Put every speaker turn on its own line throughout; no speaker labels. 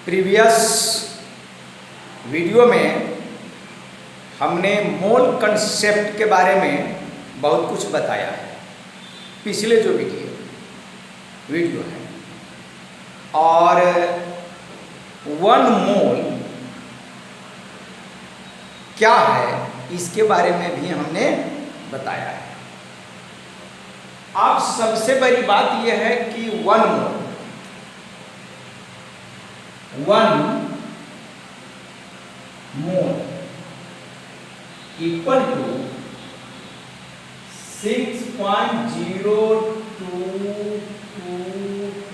Previous video में हमने मोल concept के बारे में बहुत कुछ बताया है। पिछले जो वीडियो है और 1 मोल क्या है इसके बारे में भी हमने बताया है। अब सबसे बड़ी बात यह है कि 1 mole equal to 6.022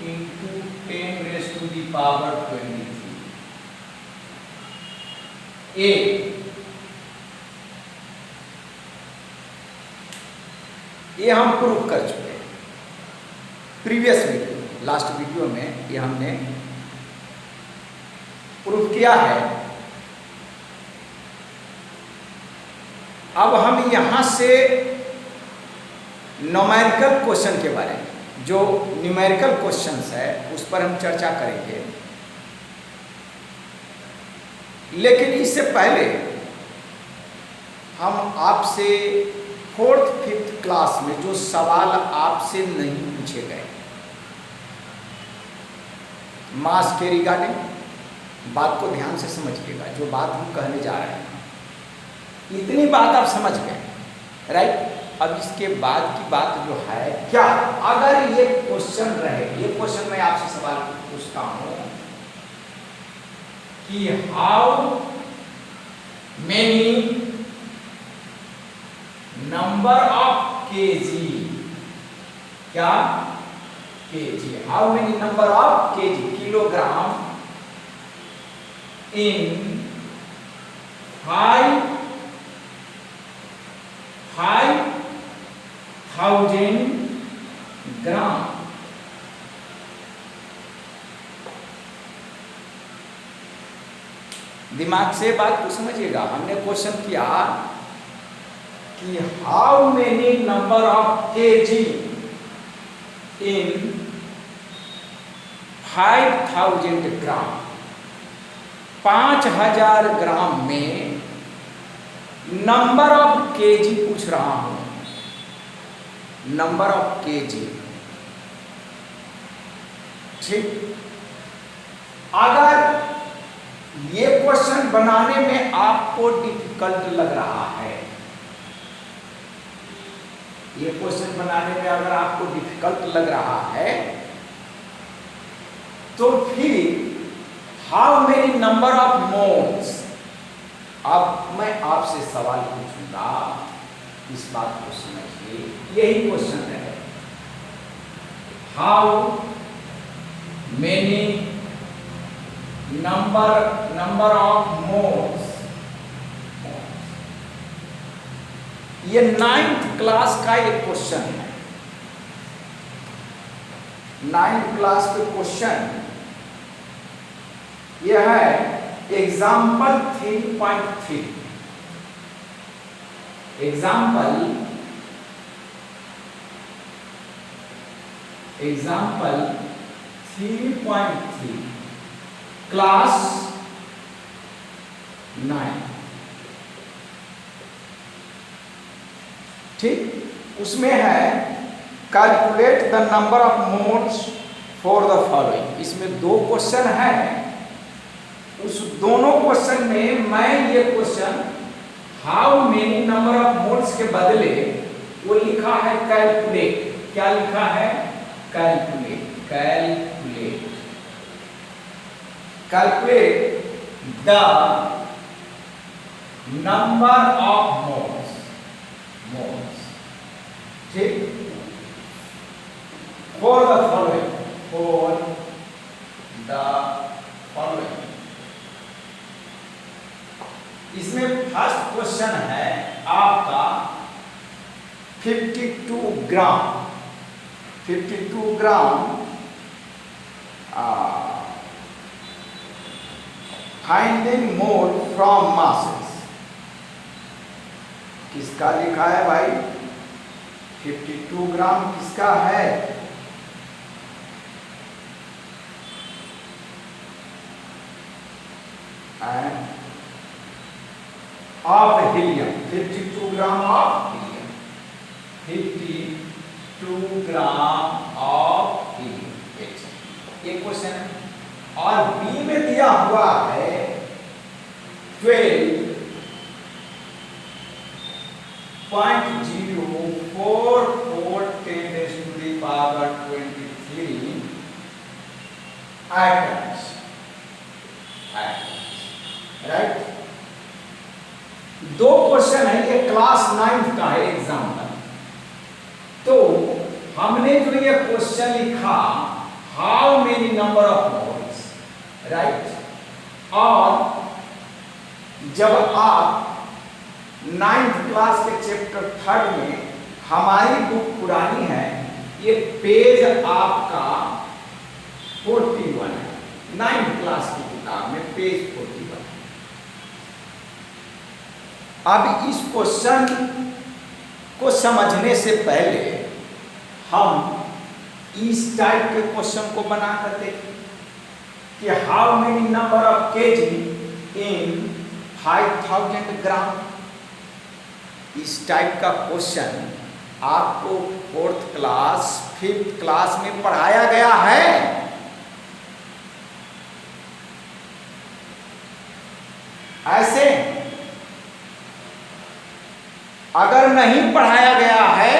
into 10 raised to the power 23 A। ये हम प्रूफ कर चुके हैं प्रीवियस वीडियो, लास्ट वीडियो में ये हमने प्रूफ किया है। अब हम यहां से न्यूमेरिकल क्वेश्चन के बारे में, जो न्यूमेरिकल क्वेश्चंस है उस पर हम चर्चा करेंगे। लेकिन इससे पहले हम आपसे 4th 5th क्लास में जो सवाल आपसे नहीं पूछे गए मास के रिगार्डिंग, बात को ध्यान से समझिएगा। जो बात हम कहने जा रहे हैं इतनी बात आप समझ गए, राइट। अब इसके बाद की बात जो है, क्या अगर ये क्वेश्चन रहे, ये क्वेश्चन मैं आपसे सवाल पूछता हूं कि how many number of KG, क्या KG, how many number of KG, kilogram in 5,000 gram. दिमाग से बात को समझिएगा। हमने क्वेश्चन किया कि how many number of KG in 5,000 gram, 5,000 gram में नंबर ऑफ केजी पूछ रहा हूं, नंबर ऑफ केजी। ठीक, अगर ये क्वेश्चन बनाने में आपको डिफिकल्ट लग रहा है, ये क्वेश्चन बनाने में अगर आपको डिफिकल्ट लग रहा है तो फिर how many number of moles. अब मैं आपसे सवाल पूछूंगा, इस बात को समझिए, यही क्वेश्चन है। How many number of moles. ये 9th क्लास का एक क्वेश्चन है, 9th क्लास के क्वेश्चन यह है एग्जाम्पल 3.3। Example 3.3 class 9। ठीक, उसमें है calculate the number of moles for the following. इसमें 2 क्वेश्चन है। उस दोनों क्वेश्चन में मैं ये question how many number of moles के बदले वो लिखा है कैलकुलेट। क्या लिखा है? Calculate. Calculate the number of moles. ठीक, फॉर द फॉलोइंग, इसमें फर्स्ट क्वेश्चन है आपका 52 ग्राम। 52 ग्राम फाइंडिंग मोल फ्रॉम मासेस। किसका लिखा है भाई? 52 ग्राम किसका है? Of helium, 52 gram of helium, 52 gram of helium, ये क्वेश्चन है। और बी में दिया हुआ है 12.044 atoms, राइट। दो क्वेश्चन है, ये क्लास 9th का है एग्जाम का। तो हमने जो ये क्वेश्चन लिखा, how many number of moles, right. और जब आप 9th क्लास के चैप्टर 3 में, हमारी बुक पुरानी है, ये पेज आपका 41 है, 9th क्लास की किताब में पेज 41। अब इस क्वेश्चन को समझने से पहले हम इस टाइप के क्वेश्चन को बना कर देखें कि how many number of KG in 5000 gram. इस टाइप का क्वेश्चन आपको 4th क्लास 5th क्लास में पढ़ाया गया है। ऐसे अगर नहीं पढ़ाया गया है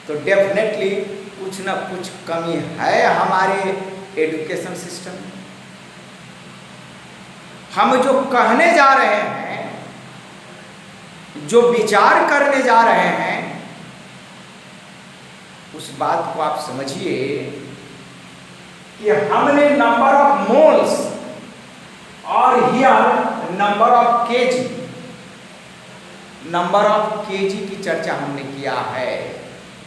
तो डेफिनेटली कुछ ना कुछ कमी है हमारे एजुकेशन सिस्टम में। हम जो कहने जा रहे हैं, जो विचार करने जा रहे हैं, उस बात को आप समझिए कि हमने नंबर ऑफ मोल्स और here number of KG, number of KG की चर्चा हमने किया है।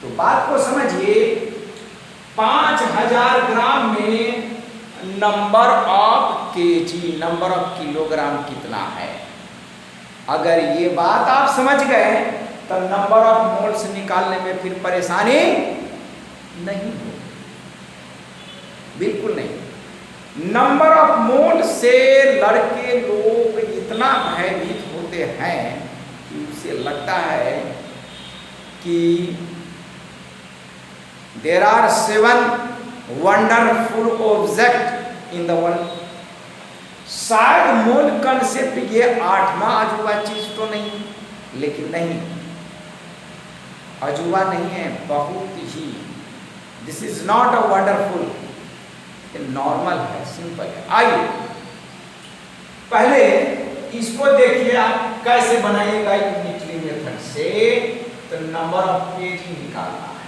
तो बात को समझिए, 5000 ग्राम में number of KG, number of kilogram कितना है। अगर ये बात आप समझ गए तो नंबर ऑफ मोल्स निकालने में फिर परेशानी नहीं हो, बिल्कुल नहीं। नंबर ऑफ मोल से लड़के लोग इतना भयभीत होते हैं कि उसे लगता है कि there are 7 wonderful object in the world. शायद मोल कंसेप्ट ये 8वां अजूबा चीज तो नहीं, लेकिन नहीं, अजूबा नहीं है, बहुत ही, this is not a wonderful, normal है, सिंपल है। आइए पहले इसको देखिए आप कैसे बनाइएगा यूनिटरी मेथड से। तो नंबर ऑफ केजी निकालना है,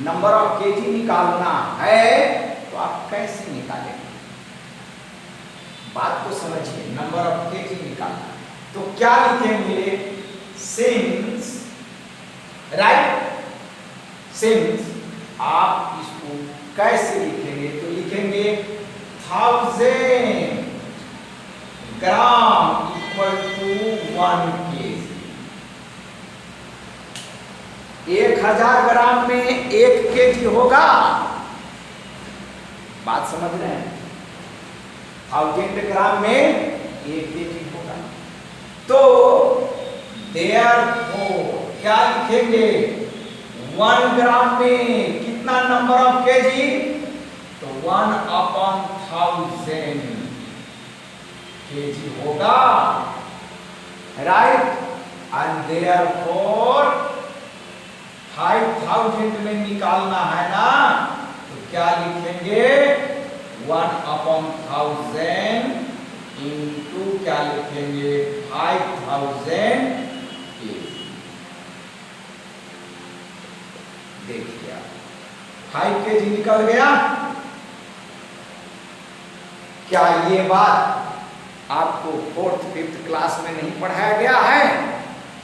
नंबर ऑफ केजी निकालना है तो आप कैसे निकालेंगे, बात को समझिए। नंबर ऑफ केजी निकालना तो क्या लिखेंगे, सिंस, राइट, सिंस। आप इसको कैसे लिखेंगे, तो लिखेंगे 1000 ग्राम इक्वल टू 1 केजी। 1000 ग्राम में 1 केजी होगा, बात समझ रहे हैं। 1000 ग्राम में 1 केजी होगा। तो देयरफॉर क्या लिखेंगे, 1 ग्राम में कितना नंबर ऑफ केजी, तो 1/1000 केजी होगा, राइट। एंड देयरफॉर 5000 में निकालना है ना, तो क्या लिखेंगे, 1/1000 इंटू क्या लिखेंगे, 5000 केजी। देखिए 5 केजी निकल गया। क्या ये बात आपको 4th 5th क्लास में नहीं पढ़ाया गया है,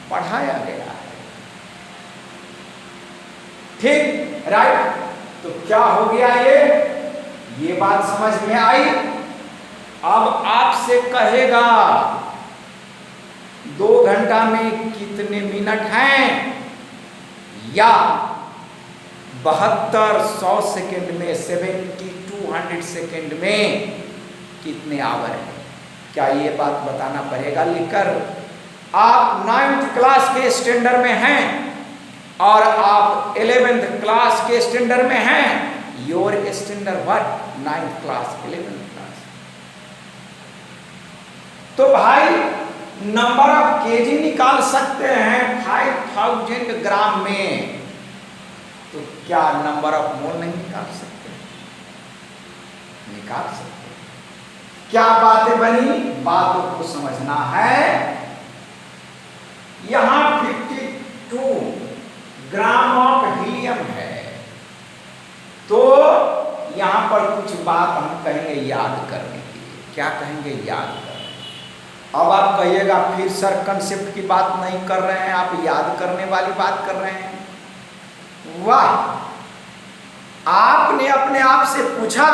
पढ़ाया गया है, ठीक, राइट। तो क्या हो गया, ये बात समझ में आई। अब आपसे कहेगा 2 घंटा में कितने मिनट हैं, या 7200 सेकेंड में, 7200 सेकेंड में कितने आवर हैं। क्या ये बात बताना पड़ेगा लिखकर? आप 9th क्लास के स्टैंडर्ड में हैं और आप 11th क्लास के स्टैंडर्ड में हैं। Your standard what? 9th class, 11th class. तो भाई नंबर ऑफ केजी निकाल सकते हैं 5000 ग्राम में, तो क्या नंबर ऑफ मोल नहीं निकाल सकते? निकाल सकते। क्या बातें बनी? बातों को समझना है। यहां 52 ग्राम ऑफ हीलियम है, तो यहां पर कुछ बात हम कहेंगे याद करने के लिए। क्या कहेंगे? याद करने। अब आप कहिएगा फिर सर कंसेप्ट की बात नहीं कर रहे हैं, आप याद करने वाली बात कर रहे हैं। वाह, आपने अपने आप से पूछा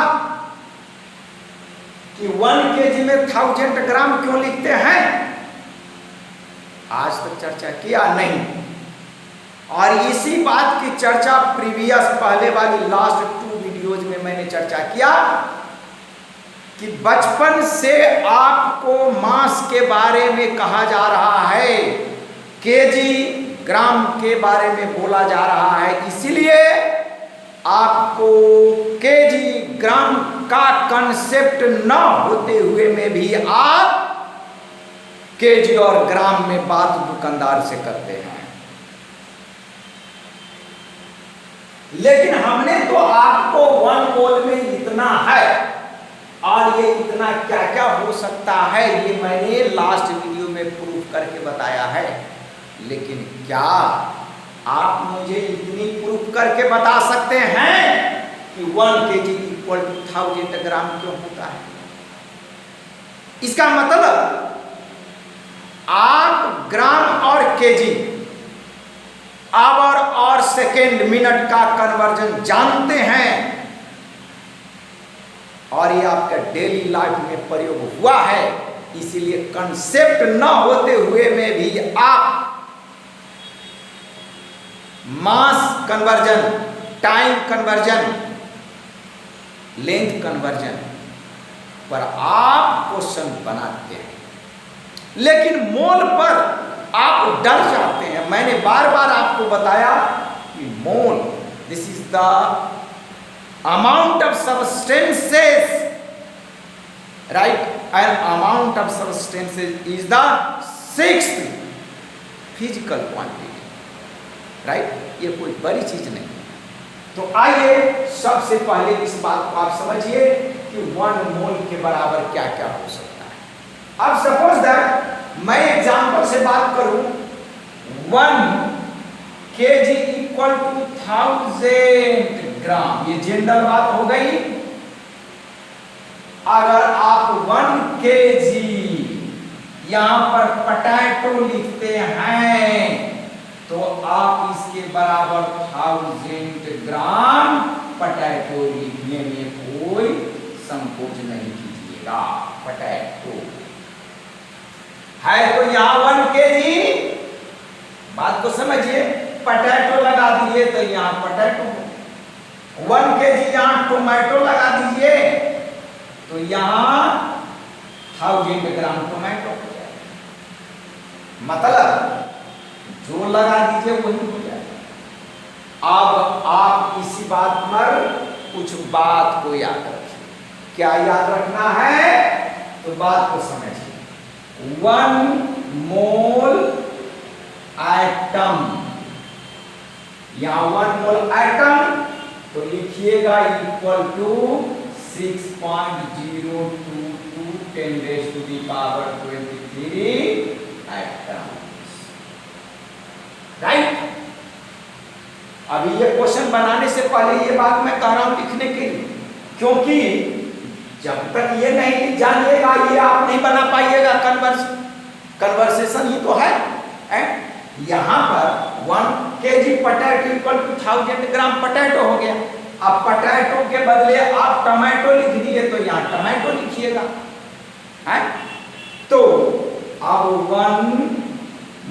कि 1 kg में 1000 ग्राम क्यों लिखते हैं? आज तक चर्चा किया नहीं। और इसी बात की चर्चा प्रीवियस पहले वाली लास्ट 2 वीडियोज में मैंने चर्चा किया कि बचपन से आपको मास के बारे में कहा जा रहा है, केजी ग्राम के बारे में बोला जा रहा है, इसीलिए आपको केजी ग्राम का कंसेप्ट न होते हुए में भी आप केजी और ग्राम में बात दुकानदार से करते हैं। लेकिन हमने तो आपको 1 मोल में इतना है और ये इतना क्या क्या हो सकता है ये मैंने लास्ट वीडियो में प्रूफ करके बताया है। लेकिन क्या आप मुझे इतनी प्रूफ करके बता सकते हैं कि 1 kg इक्वल टू 1000 ग्राम क्यों होता है? इसका मतलब आप ग्राम और केजी, आवर और सेकेंड, मिनट का कन्वर्जन जानते हैं और ये आपका डेली लाइफ में प्रयोग हुआ है, इसीलिए कंसेप्ट न होते हुए में भी आप mass conversion, time conversion, length conversion पर आप क्वेश्चन बनाते हैं, लेकिन मोल पर आप डर जाते हैं। मैंने बार बार आपको बताया कि mole, this is the amount of substances, right, and amount of substances is the 6th physical quantity, right. ये कोई बड़ी चीज नहीं। तो आइए सबसे पहले इस बात को आप समझिए कि 1 मोल के बराबर क्या क्या हो सकता है। अब सपोज दैट मैं एग्जांपल से बात करूं, 1 kg इक्वल टू 1000 ग्राम, ये जनरल बात हो गई। अगर आप 1 kg यहां पर पोटैटो लिखते हैं तो आप इसके बराबर 1000 ग्राम पोटैटो लिखने में कोई संकोच नहीं कीजिएगा। पोटैटो है तो यहां 1 kg, बात को समझिए, पोटैटो लगा दीजिए तो यहां पोटैटो, 1 kg यहां टोमेटो लगा दीजिए तो यहां 1000 ग्राम टोमेटो हो जाएगा। मतलब जो लगा दीजिए वही हो जाएगा। अब आप इसी बात पर कुछ बात को याद रखिए। क्या याद रखना है? तो बात को समझिए। 1 मोल एटम, यहां 1 मोल एटम तो लिखिएगा इक्वल टू 6.022 10⁻23 एटम, राइट। अभी ये क्वेश्चन बनाने से पहले ये बात मैं कह रहा हूं लिखने के लिए, क्योंकि जब तक ये नहीं जानिएगा ये आप नहीं बना पाइएगा कन्वर्सेशन। ये तो है, यहां पर 1 kg potato equal to 1000 gram potato हो गया। अब पोटैटो के बदले आप टमाटो लिख दिए तो यहां टमाटो लिखिएगा, है। तो अब 1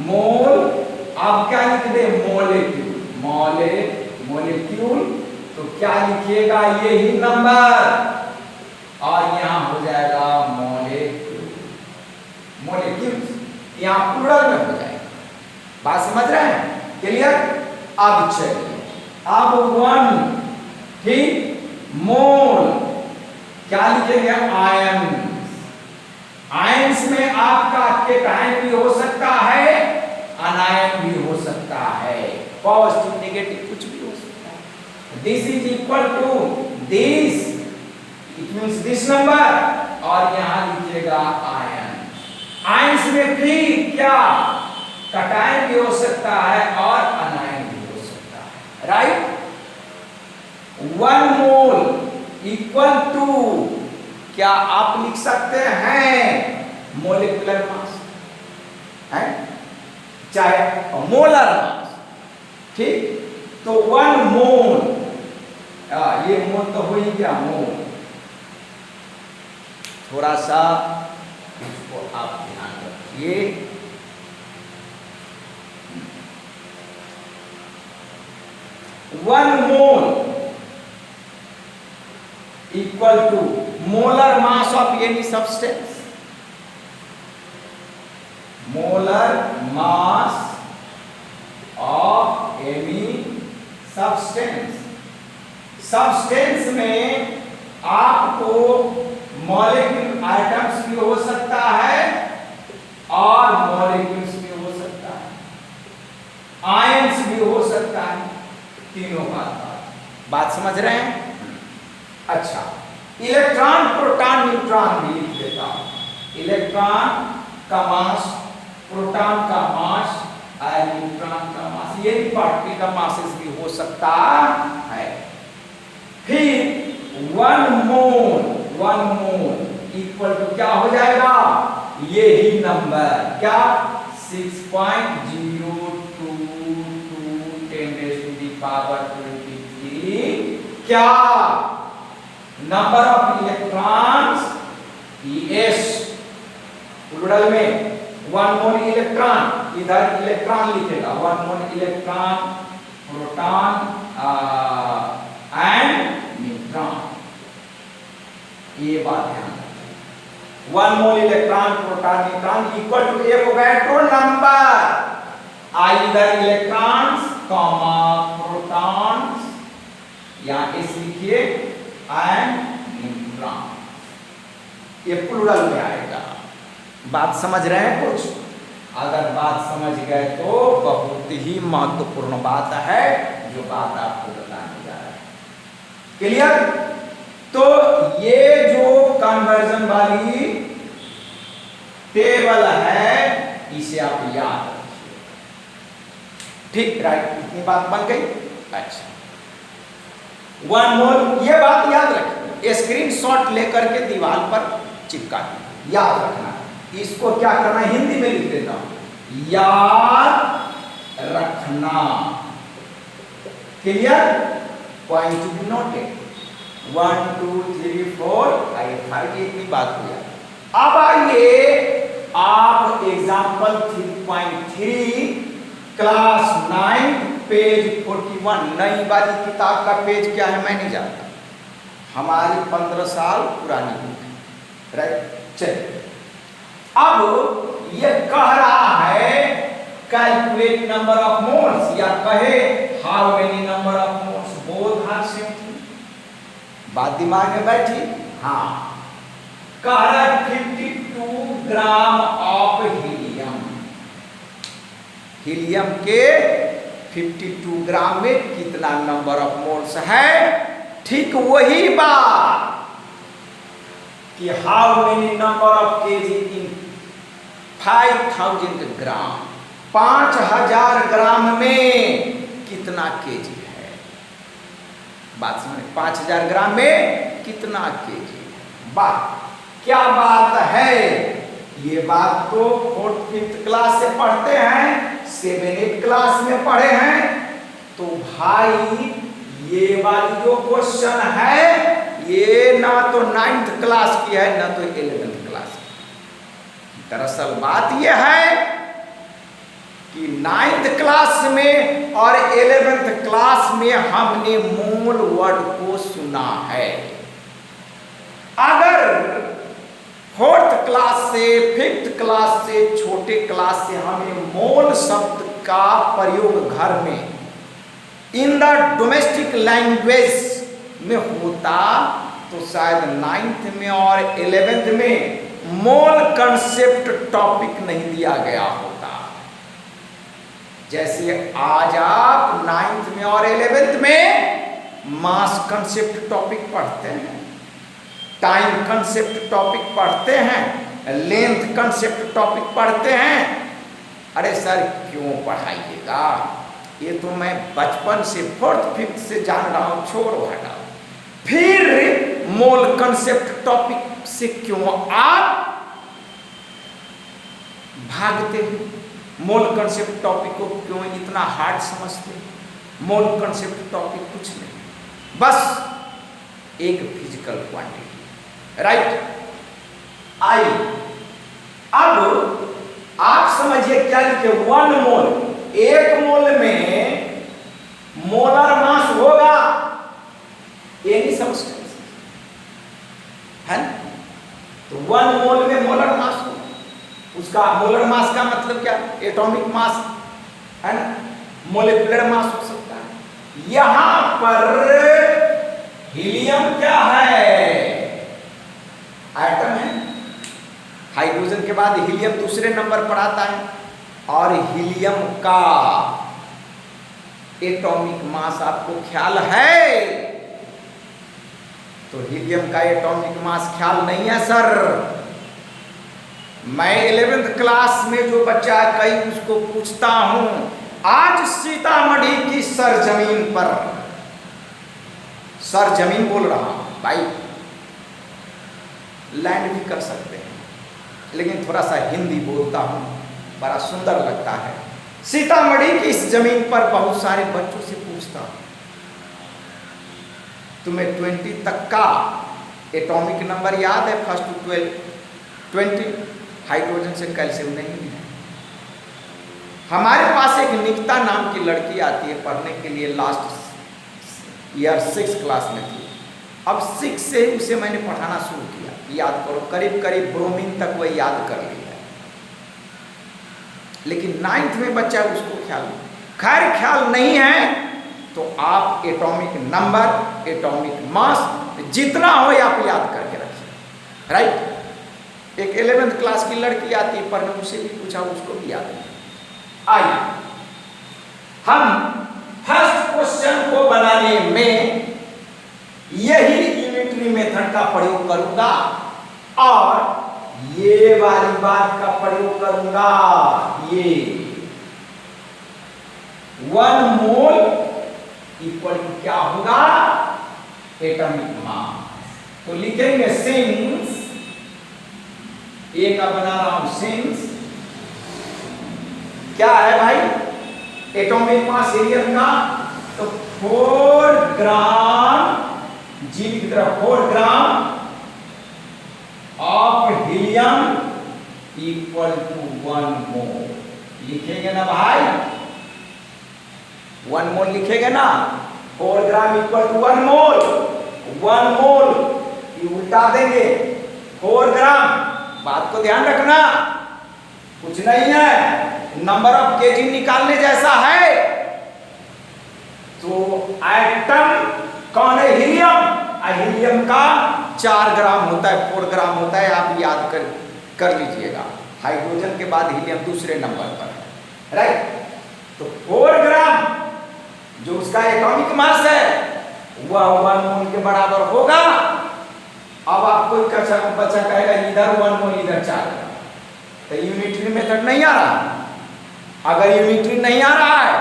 मोल, आप क्या लिख दे? मोलेक्यूल, मोलेक्यूल तो क्या लिखिएगा? यही नंबर और यहां हो जाएगा मोलेक्यूल। यहाँ प्लूरल में हो जाएगा। बात समझ रहे हैं? क्लियर? अब चलिए, अब 1 ठीक मोल क्या लिखेंगे? आयन। आयंस में आपका केटायन भी हो सकता है, अनायन भी हो सकता है, पॉजिटिव नेगेटिव कुछ भी हो सकता है। This is equal to this, it means this number, और यहां लिखिएगा आयन। आयंस में फिर क्या? कटायन भी हो सकता है और अनायन भी हो सकता है, राइट? 1 मोल इक्वल टू क्या आप लिख सकते हैं? मोलिकुलर मास है, चाहे मोलर मास, ठीक? तो 1 मोल, ये मोल तो हो ही गया, मोल। थोड़ा सा इसको आप ध्यान रखिए। 1 मोल equal to molar mass of any substance. Molar mass of any substance. Substance में आपको मॉलिक्यूल आइटम्स भी हो सकता है और मॉलिक्यूल्स भी हो सकता है, आयंस भी हो सकता है, तीनों बात समझ रहे हैं? अच्छा, इलेक्ट्रॉन, प्रोटॉन, न्यूट्रॉन भी लिख देता हूं। इलेक्ट्रॉन का मास, प्रोटॉन का मास और न्यूट्रॉन का मास, ये भी पार्टिकल का मासेस भी हो सकता है। फिर 1 मोल इक्वल टू क्या हो जाएगा? ये ही नंबर, क्या? 6.022 10⁻⁻23 क्या? Number of electrons, ES plural में 1 मोल इलेक्ट्रॉन, इधर इलेक्ट्रॉन लिखेगा, 1 mole electron, proton and neutron. ये बात ध्यान रखें, 1 mole electron, proton, neutron equal to Avogadro number, either electrons comma protons, या इस लिखिए एंड न्यूट्रॉन, ये प्लूरल में आएगा। बात समझ रहे हैं कुछ? अगर बात समझ गए तो बहुत ही महत्वपूर्ण बात है जो बात आपको बताने जा रहा है। क्लियर? तो ये जो कन्वर्जन वाली टेबल है, इसे आप याद रखिए, ठीक? राइट, इतनी बात बन गई। अच्छा, 1 मोल, ये बात याद रखिए, स्क्रीनशॉट लेकर के दीवार पर चिपका दीजिए, याद रखना। इसको क्या करना है? हिंदी में लिख देता हूं, याद रखना। Clear? Point to be noted, 1 2 3 4 5 इतनी बात हो जाए। अब आइए आप एग्जाम्पल 3.3 क्लास 9 पेज 41, नई वाली किताब का पेज क्या है मैं नहीं जानता, हमारी 15 साल पुरानी बुक है, राइट? चलिए, अब ये कह रहा है कैलकुलेट नंबर ऑफ मोल्स, या कहे how many number of moles, both are same thing. बात दिमाग में बैठी? हाँ, कह रहा है 52 ग्राम ऑफ हीलियम, हीलियम के 52 ग्राम में कितना नंबर ऑफ मोल्स है? ठीक वही बात कि how many number of KG in 5000 gram, 5000 gram में कितना केजी है? बात समझ? 5000 ग्राम में कितना केजी है? बात क्या बात है? ये बात तो 4th 5th क्लास से पढ़ते हैं, 7 8 क्लास में पढ़े हैं। तो भाई ये वाली जो क्वेश्चन है, ये ना तो 9th क्लास की है ना तो 11th क्लास की। दरअसल बात यह है कि 9th क्लास में और 11th क्लास में हमने मोल वर्ड को सुना है। अगर 4th क्लास से 5th क्लास से, छोटे क्लास से हमें मोल शब्द का प्रयोग घर में इन द डोमेस्टिक लैंग्वेज में होता तो शायद 9th में और 11th में मोल कंसेप्ट टॉपिक नहीं दिया गया होता। जैसे आज आप 9th में और 11th में मास कंसेप्ट टॉपिक पढ़ते हैं, टाइम कंसेप्ट टॉपिक पढ़ते हैं, लेंथ कंसेप्ट टॉपिक पढ़ते हैं। अरे सर क्यों पढ़ाइएगा, ये तो मैं बचपन से 4th 5th से जान रहा हूं, छोड़ो हटाओ। फिर मोल कंसेप्ट टॉपिक से क्यों आप भागते हैं? मोल कंसेप्ट टॉपिक को क्यों इतना हार्ड समझते हैं? मोल कंसेप्ट टॉपिक कुछ नहीं, बस एक फिजिकल क्वांटिटी, राइट। आइए अब आप समझिए क्या लिखे, 1 मोल, 1 मोल में मोलर मास होगा, एनी सब्सटेंस है ना, तो 1 मोल में मोलर मास होगा। उसका मोलर मास का मतलब क्या, एटॉमिक मास है ना, मोलिकुलर मास हो सकता है। यहां पर हीलियम क्या है, एटम है। हाइड्रोजन के बाद हीलियम दूसरे नंबर पर आता है, और हीलियम का एटॉमिक मास आपको ख्याल है? तो हीलियम का एटॉमिक मास ख्याल नहीं है सर। मैं 11th क्लास में जो बच्चा कई उसको पूछता हूं, आज सीतामढ़ी की सरजमीन पर, सरजमीन बोल रहा हूं भाई, लैंड भी कर सकते हैं लेकिन थोड़ा सा हिंदी बोलता हूं, बड़ा सुंदर लगता है। सीतामढ़ी की इस जमीन पर बहुत सारे बच्चों से पूछता हूं, तुम्हें 20 तक का एटॉमिक नंबर याद है? 1 to 12 20। हाइड्रोजन से कैल्शियम नहीं है। हमारे पास एक निकिता नाम की लड़की आती है पढ़ने के लिए, लास्ट ईयर 6th क्लास में थी। अब 6 से उसे मैंने पढ़ाना शुरू किया, याद करो, करीब करीब ब्रोमीन तक वह याद कर लिया, लेकिन 9th में बच्चा उसको ख्याल नहीं। खैर ख्याल नहीं है तो आप एटॉमिक नंबर, एटॉमिक मास जितना हो आप याद करके रखिए, राइट। एक 11th क्लास की लड़की आती है पढ़ने, उसे भी पूछा, उसको भी याद नहीं। आइए हम फर्स्ट क्वेश्चन को बनाने में यही यूनिटरी मेथड का प्रयोग करूंगा और ये वाली बात का प्रयोग करूंगा। ये 1 मोल इक्वल टू क्या होगा, एटॉमिक मास। तो लिखेंगे सिंस, ए का बना रहा हूं सिंस, क्या है भाई, एटॉमिक मास हीलियम का, तो 4 ग्राम, जी की तरफ 4 gram of helium equal to 1 mole. लिखेंगे ना भाई, 1 मोल लिखेंगे ना, 4 ग्राम इक्वल टू 1 मोल। 1 मोल ये उल्टा देंगे, 4 ग्राम, बात को ध्यान रखना, कुछ नहीं है, नंबर ऑफ केजी निकालने जैसा है। तो एटम कौन है, हीलियम, हीलियम का 4 ग्राम होता है, 4 ग्राम होता है, आप याद कर लीजिएगा। हाइड्रोजन के बाद हीलियम दूसरे नंबर पर है, राइट। तो 4 ग्राम जो उसका एटॉमिक मास है वह 1 मोल के बराबर होगा। अब आपको बच्चा कहेगा इधर 1 मोल इधर 4 ग्राम, तो यूनिटरी मेथड नहीं आ रहा। अगर यूनिटरी नहीं आ रहा है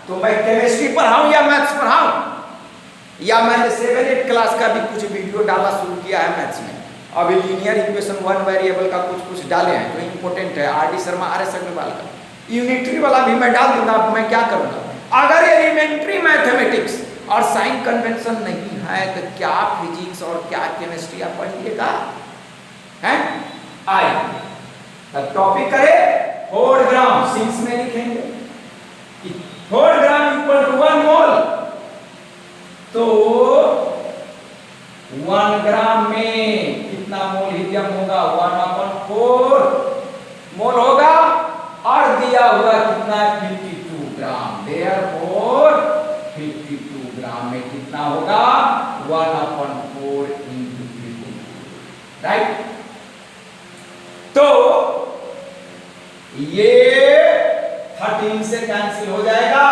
तो मैं केमिस्ट्री पढ़ाऊं या मैथ्स पढ़ाऊं, या मैंने 7-8 क्लास का भी कुछ वीडियो डालना शुरू किया है मैथ्स में। अभी लीनियर इक्वेशन 1 वेरिएबल का कुछ डाले हैं जो इंपॉर्टेंट है, R D Sharma, R S Agarwal का। यूनिटरी वाला भी मैं डाल दूंगा। मैं क्या करूंगा, अगर एलिमेंट्री मैथमेटिक्स और साइन कन्वेंशन नहीं है तो क्या फिजिक्स और क्या केमिस्ट्री आप पढ़िएगा, हैं? आइए टॉपिक करें 4 ग्राम, सिंस में लिखेंगे कि 4 ग्राम इक्वल टू 1 मोल। तो 1 ग्राम में कितना मोल हीलियम होगा, 1/4 मोल होगा और दिया हुआ कितना 52 ग्राम। देयरफॉर 52 ग्राम में कितना होगा 1/4 into 52, राइट। तो ये 13 से कैंसिल हो जाएगा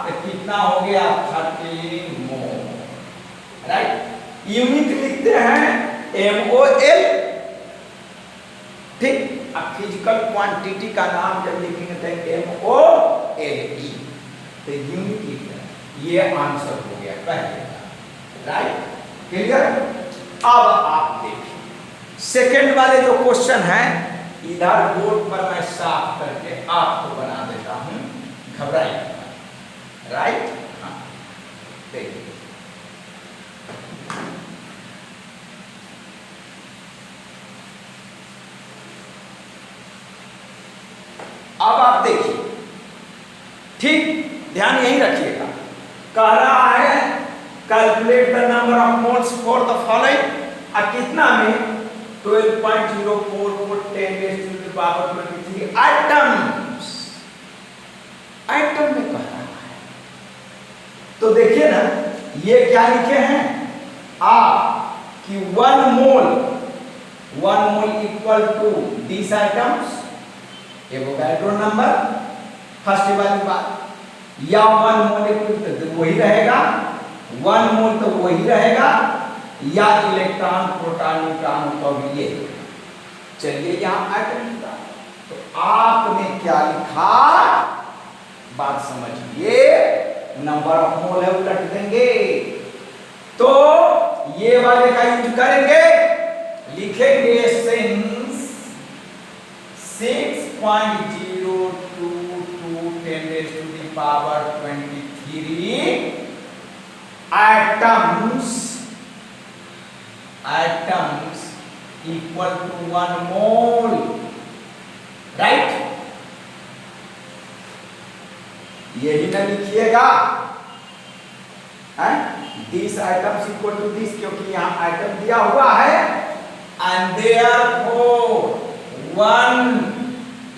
तो कितना हो गया 13 मोल, राइट। यूनिट लिखते हैं MOL, ठीक। अब फिजिकल क्वांटिटी का नाम जब लिखेंगे तो MOLE, तो यूनिट लिखते हैं। ये आंसर हो गया पहले का, राइट, क्लियर। अब आप देखिए सेकंड वाले जो क्वेश्चन है, इधर बोर्ड पर मैं साफ करके आपको बना देता हूं, घबराइए, राइट। हाँ देखिए अब आप देखिए, ठीक ध्यान यही रखिएगा। कह रहा है calculate the number of moles for the following, कितना में 12.044 10 raised to the power 23 items, item में कह रहा है। तो देखिए ना ये क्या लिखे हैं आप कि 1 mole equal to this items, Avogadro number, first वाली बात, या 1 मोल तो वही रहेगा, 1 मोल तो वही रहेगा, या इलेक्ट्रॉन प्रोटॉन न्यूट्रॉन तो भी ये। चलिए यहां आइटम लिखा, तो आपने क्या लिखा बात समझिए, नंबर ऑफ मोल है उलट देंगे, तो ये वाले का यूज करेंगे, लिखेंगे since 6.022 10 raised to the power 23 atoms equal to 1 mole, right। यही ना लिखिएगा, this items equal to this, क्योंकि यहां आइटम दिया हुआ है, एंड देयरफॉर 1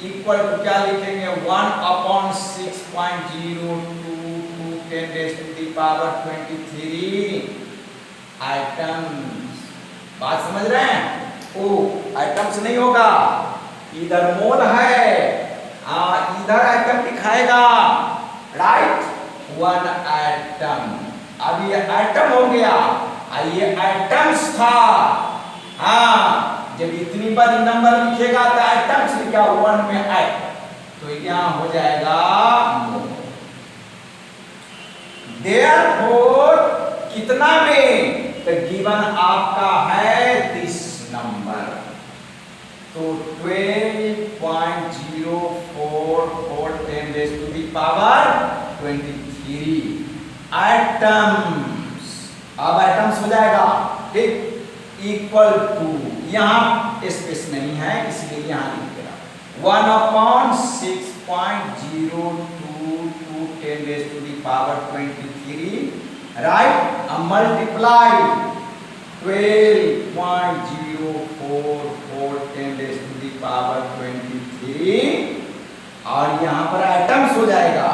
इक्वल टू क्या लिखेंगे 1/6.022 10 raised to the power 23 items. बात समझ रहे हैं? ओ आइटम्स नहीं होगा, इधर मोल है, इधर आइटम दिखाएगा, राइट, 1 आइटम। अब ये आइटम हो गया, ये आइटम्स था, हाँ, जब इतनी बड़ी नंबर लिखेगा तो आइटम्स लिखा 1 में आइटम, तो यहां हो जाएगा मोल। देयरफॉर कितना में, तो गिवन आपका है दिस नंबर, तो 12.044 10 raised to the power 23 items. अब आइटम्स हो जाएगा, ठीक, इक्वल टू, यहां स्पेस नहीं है इसलिए यहां लिख देगा 1/6.022 10 raised to the power 23, right. अब multiply 12.044 10 raised to the power 23, और यहां पर आइटम्स हो जाएगा।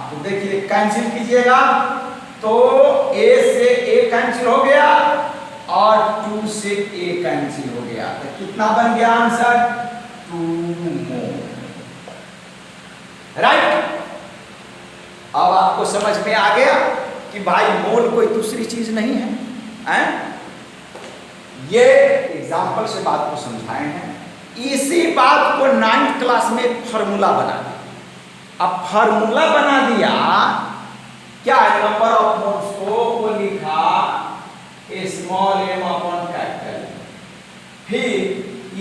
तो देखिए कैंसिल कीजिएगा, तो A से A कैंसिल हो गया और 2 से A कैंसिल हो गया, तो कितना बन गया आंसर 2 मोल, राइट। अब आपको समझ में आ गया कि भाई मोल कोई दूसरी चीज नहीं है, ये एग्जाम्पल से बात को समझाए हैं। इसी बात को 9th क्लास में फॉर्मूला बना दिया। अब फॉर्मूला बना दिया क्या है, नंबर ऑफ मोल्स को वो लिखा स्मॉल m अपॉन कैपिटल, फिर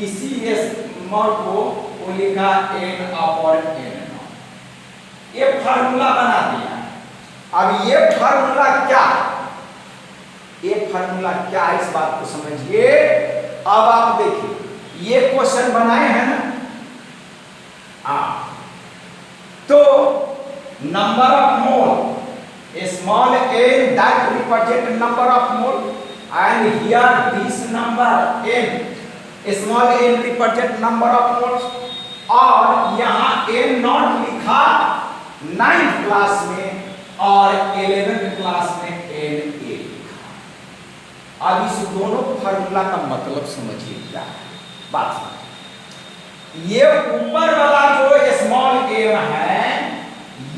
इसी स्मॉल को वो लिखा n अपॉन n, ये फार्मूला बना दिया। अब ये फार्मूला क्या है, ये फार्मूला क्या है इस बात को समझिए। अब आप देखिए ये क्वेश्चन बनाए हैं ना, तो number of mole small n that represent number of mole, and here this number n small n represent number of moles, और यहाँ n नॉट लिखा 9th क्लास में और 11th क्लास में n a लिखा। अब इस दोनों फार्मूला का मतलब समझिए क्या है, बात समझिए। ये ऊपर वाला जो स्मॉल m है,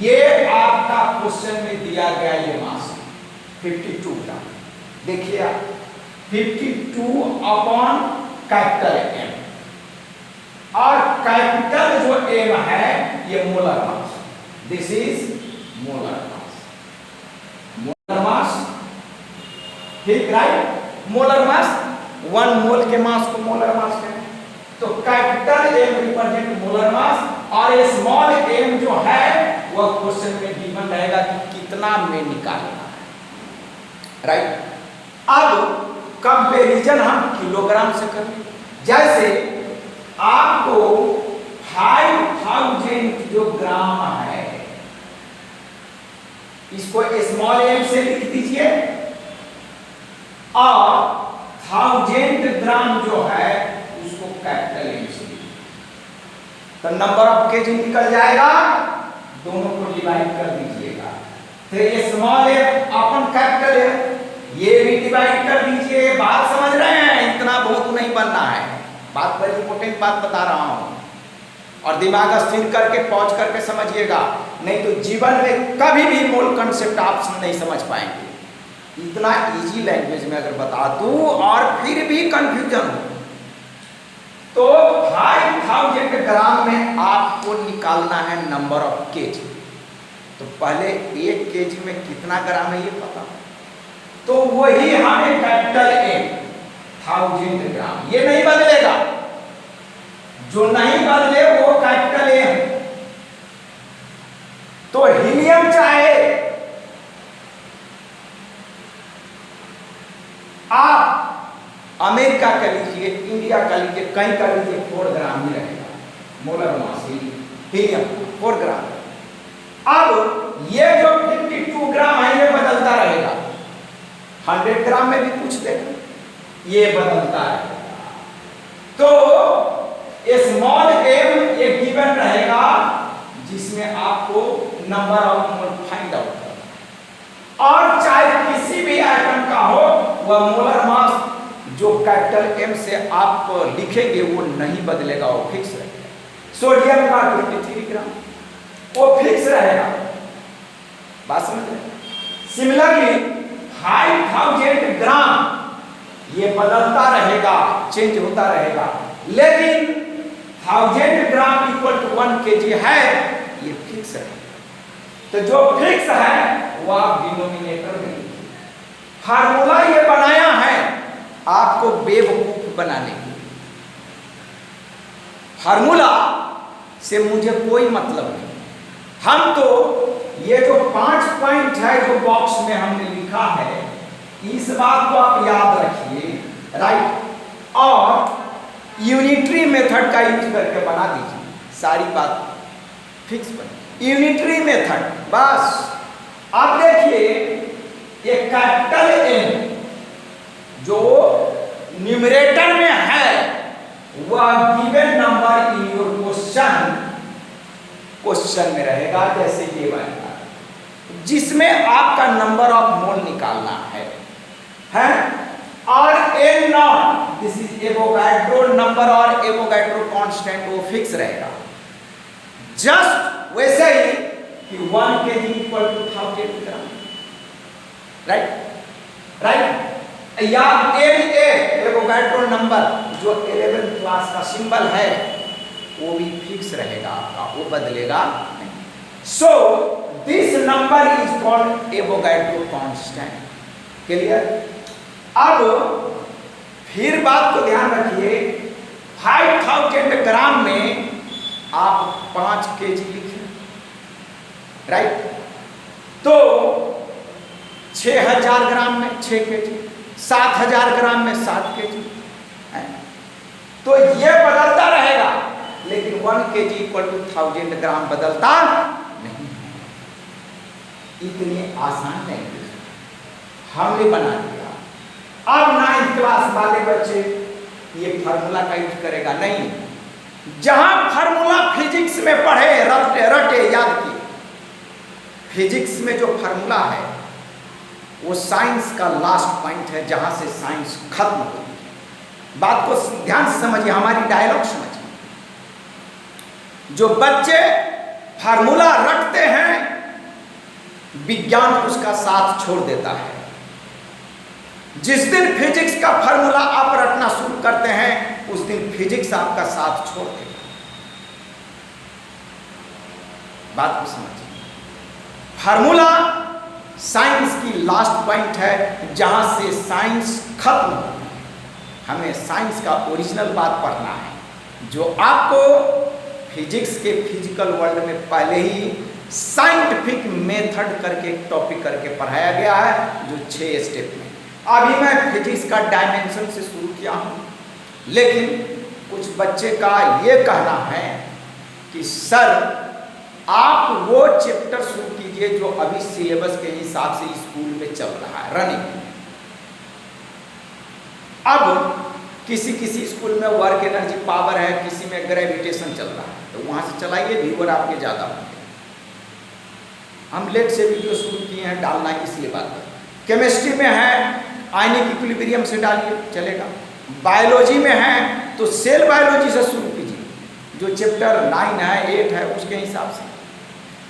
ये आपका क्वेश्चन में दिया गया ये मास 52 ग्राम। देखिए आप 52 अपॉन कैपिटल M, और कैपिटल जो M है ये molar mass, this is molar mass, molar mass, ठीक राइट। मोलर मास 1 मोल के मास को मोलर मास कहते हैं। तो capital M represent molar mass, और ये स्मॉल m जो है वह क्वेश्चन में गिवन रहेगा कि कितना में निकालना है, राइट। अब कंपैरिजन हम किलोग्राम से करें। जैसे आपको 5000 जो ग्राम है, इसको स्मॉल m से लिख दीजिए, और 1000 ग्राम जो है उसको कैपिटल M से लिख दीजिए, तो नंबर ऑफ केजी निकल जाएगा। दोनों को डिवाइड कर दीजिएगा, तो ये स्मॉल m अपन कैपिटल M, ये भी डिवाइड कर दीजिए। बात समझ रहे हैं, इतना बहुत नहीं बनना है, बात बड़ी इंपॉर्टेंट बात बता रहा हूं, और दिमाग स्थिर करके पॉज करके समझिएगा, नहीं तो जीवन में कभी भी मोल कंसेप्ट आप नहीं समझ पाएंगे। इतना इजी लैंग्वेज में अगर बता दूं और फिर भी कंफ्यूजन हो, तो 5000 ग्राम में आपको निकालना है नंबर ऑफ केजी। तो पहले 1 केजी में कितना ग्राम है ये पता, तो वही हमें कैपिटल M 1000 ग्राम, ये नहीं बदलेगा, जो नहीं बदले वो कैपिटल M। तो हीलियम चाहे आप अमेरिका का लीजिए, इंडिया का लीजिए, कहीं का लीजिए, 4 ग्राम ही रहेगा मोलर मास हीलियम 4 ग्राम। अब ये जो 52 ग्राम है ये बदलता रहेगा, 100 ग्राम में भी पूछ देगा, ये बदलता रहेगा। तो स्मॉल m एक गिवन रहेगा जिसमें आपको number of mole find out करना, और चाहे किसी भी आइटम का हो वह मोलर मास जो कैपिटल M से आप लिखेंगे वो नहीं बदलेगा, वो फिक्स रहेगा। सोडियम का 23 ग्राम वो फिक्स रहेगा, बात समझ रहे। सिमिलरली 5000 ग्राम ये बदलता रहेगा, चेंज होता रहेगा, लेकिन 1000 ग्राम इक्वल टू 1 केजी है, ये फिक्स है। तो जो फिक्स है वो आप डिनोमिनेटर में लिखिए। फार्मूला ये बनाया है आपको बेवकूफ बनाने के लिए, फार्मूला से मुझे कोई मतलब नहीं। हम तो ये जो 5 पॉइंट है जो बॉक्स में हमने लिखा है, इस बात को आप याद रखिए, राइट, और यूनिटरी मेथड का यूज करके बना दीजिए, सारी बात फिक्स बनी। यूनिटरी मेथड बस। अब देखिए ये कैपिटल M जो न्यूमरेटर में है वह given number in your question में रहेगा, जैसे ये बनेगा, जिसमें आपका नंबर ऑफ मोल निकालना है, और N not this is Avogadro number और एवोगाड्रो कांस्टेंट वो फिक्स रहेगा। जस्ट वैसे ही कि 1 kg equal to 1000 gram, right, या Na एवोगाड्रो नंबर जो 11th क्लास का सिंबल है वो भी फिक्स रहेगा आपका, वो बदलेगा नहीं। So this number is called Avogadro constant. Clear? अब फिर बात को ध्यान रखिए, 5000 ग्राम में आप 5 केजी लिखिए, राइट, तो 6000 ग्राम में 6 केजी, 7000 ग्राम में 7 केजी, तो ये बदलता रहेगा, लेकिन 1 केजी इक्वल टू 1000 ग्राम बदलता नहीं है। इतनी आसान नहीं हमने बना दिया। अब 9th क्लास वाले बच्चे ये फार्मूला का यूज करेगा, नहीं। जहां फार्मूला फिजिक्स में पढ़े, रटे याद किए, फिजिक्स में जो फार्मूला है वो साइंस का लास्ट पॉइंट है, जहां से साइंस खत्म होती है। बात को ध्यान से समझिए, हमारी डायलॉग समझिए। जो बच्चे फार्मूला रटते हैं, विज्ञान उसका साथ छोड़ देता है। जिस दिन फिजिक्स का फार्मूला आप रटना शुरू करते हैं, उस दिन फिजिक्स आपका साथ छोड़ देगा। बात को समझिए, फार्मूला साइंस की लास्ट पॉइंट है, जहां से साइंस खत्म हो। हमें साइंस का ओरिजिनल बात पढ़ना है, जो आपको फिजिक्स के फिजिकल वर्ल्ड में पहले ही साइंटिफिक मेथड करके टॉपिक करके पढ़ाया गया है, जो 6 स्टेप में। अभी मैं फिजिक्स का डायमेंशन से शुरू किया हूं, लेकिन कुछ बच्चे का यह कहना है कि सर आप वो चैप्टर शुरू कीजिए जो अभी सिलेबस के हिसाब से स्कूल में चल रहा है, रनिंग। अब किसी किसी स्कूल में वर्क एनर्जी पावर है, किसी में ग्रेविटेशन चल रहा है, तो वहां से चलाइए, व्यूअर आपके ज्यादा होंगे। हम लेट से वीडियो शुरू किए हैं डालना, इसलिए बात है। केमिस्ट्री में है, आयनिक इक्विलिब्रियम से डालिए, चलेगा। बायोलॉजी में है तो सेल बायोलॉजी से शुरू कीजिए, जो चैप्टर 9 है, 8 है, उसके हिसाब से।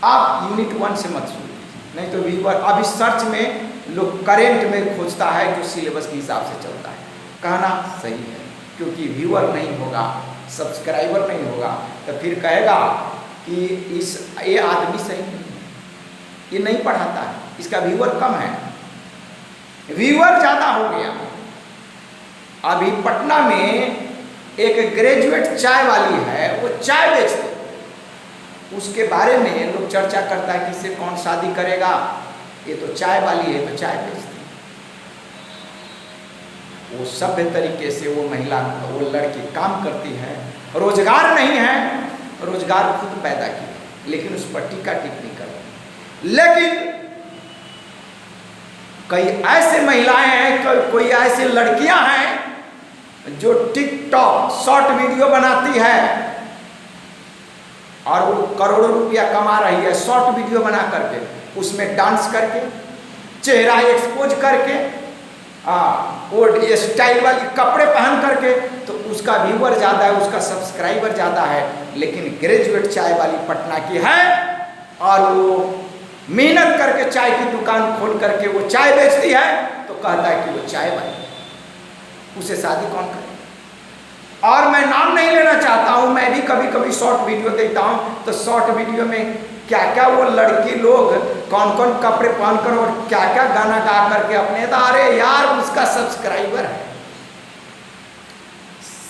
आप यूनिट 1 से मत शुरू कीजिए, नहीं तो व्यूअर अभी सर्च में लोग करेंट में खोजता है जो सिलेबस के हिसाब से चलता है। कहना सही है, क्योंकि व्यूअर नहीं होगा, सब्सक्राइबर नहीं होगा, तो फिर कहेगा कि ये आदमी सही नहीं है, ये नहीं पढ़ाता है, इसका व्यूअर कम है। व्यूअर ज़्यादा हो गया। अभी पटना में एक ग्रेजुएट चाय वाली है, वो चाय बेचती, उसके बारे में लोग चर्चा करता है कि इससे कौन शादी करेगा, ये तो चाय वाली है, तो चाय बेचती। वो सभ्य तरीके से वो महिला, वो लड़की काम करती है, रोजगार नहीं है, रोजगार खुद पैदा किया, लेकिन उस पर टीका टिप्पणी कर रही। लेकिन कई ऐसे महिलाएं हैं, कोई ऐसी लड़कियां हैं जो टिकटॉक शॉर्ट वीडियो बनाती है और वो करोड़ों रुपया कमा रही है शॉर्ट वीडियो बना करके, उसमें डांस करके, चेहरा एक्सपोज करके, वो स्टाइल वाली कपड़े पहन करके, तो उसका व्यूअर ज़्यादा है, उसका सब्सक्राइबर ज़्यादा है। लेकिन ग्रेजुएट चाय वाली पटना की है और वो मेहनत करके चाय की दुकान खोल करके वो चाय बेचती है, तो कहता है कि वो चाय वाली, उसे शादी कौन करे। और मैं नाम नहीं लेना चाहता हूँ, मैं भी कभी कभी शॉर्ट वीडियो देखता हूँ, तो शॉर्ट वीडियो में क्या क्या वो लड़की लोग कौन कौन कपड़े पहनकर और क्या क्या गाना गा करके अपने, अरे यार उसका सब्सक्राइबर है।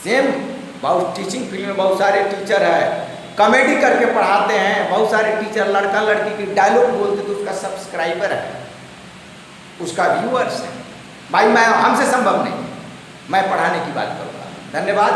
सेम बहुत टीचिंग फील्ड में बहुत सारे टीचर है, कॉमेडी करके पढ़ाते हैं, बहुत सारे टीचर लड़का लड़की की डायलॉग बोलते, तो उसका सब्सक्राइबर है, उसका व्यूअर्स है। भाई मैं, हमसे संभव नहीं, मैं पढ़ाने की बात करूँगा। धन्यवाद।